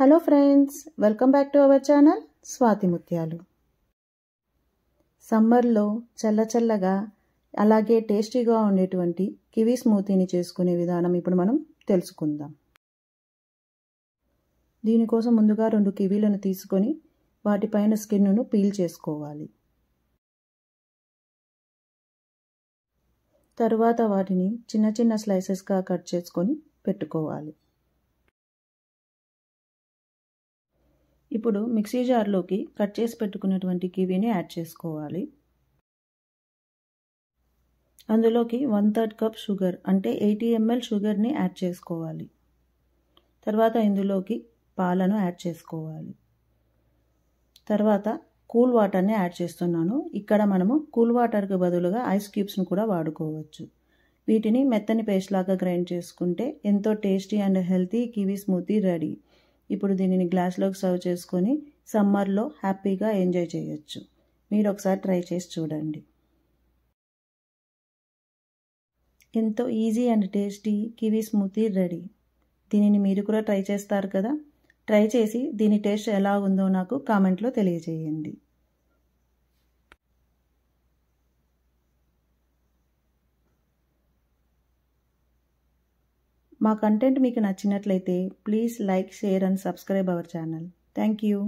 Hello friends, welcome back to our channel Swathi ముత్యాలు. సమ్మర్లో చల్లచల్లగా అలాగే టేస్టీగా ఉండేటువంటి కివీ స్మూతీని చేసుకునే విధానం ఇప్పుడు మనం తెలుసుకుందాం. దీనికోసం ముందుగా 2 కివీలను తీసుకొని వాటిపైన స్కిన్ను పీల్ చేసుకోవాలి. తరువాత వాటిని చిన్న చిన్న స్లైసెస్గా కట్ చేసుకొని పెట్టుకోవాలి. ఇప్పుడు మిక్సీ జార్లోకి కట్ చేసి పెట్టుకున్నటువంటి కివీని యాడ్ చేసుకోవాలి. అందులోకి 1/3 కప్ షుగర్ అంటే 80 ml షుగర్ని యాడ్ చేసుకోవాలి. తర్వాత ఇందులోకి పాలను యాడ్ చేసుకోవాలి. తర్వాత కూల్ వాటర్ని యాడ్ చేస్తున్నాను. ఇక్కడ మనము కూల్ వాటర్కి బదులుగా ఐస్ క్యూబ్స్ని కూడా వాడుకోవచ్చు. వీటిని మెత్తని పేస్ట్ లాగా గ్రైండ్ చేసుకుంటే ఎంతో tasty and healthy kiwi smoothie ready. ఇప్పుడు దీనిని గ్లాస్లోకి సర్వ్ చేసుకొని సమ్మర్లో హ్యాపీగా ఎంజాయ్ చేయొచ్చు. మీరు ఒకసారి ట్రై చేసి చూడండి. ఎంతో easy and tasty kiwi smoothie ready. దీనిని మీరు కూడా ట్రై చేస్తారు కదా? ట్రై చేసి దీని టేస్ట్ ఎలా ఉందో నాకు కామెంట్లో తెలియజేయండి. మా కంటెంట్ మీకు నచ్చినట్లయితే please like, share and subscribe our channel. Thank you.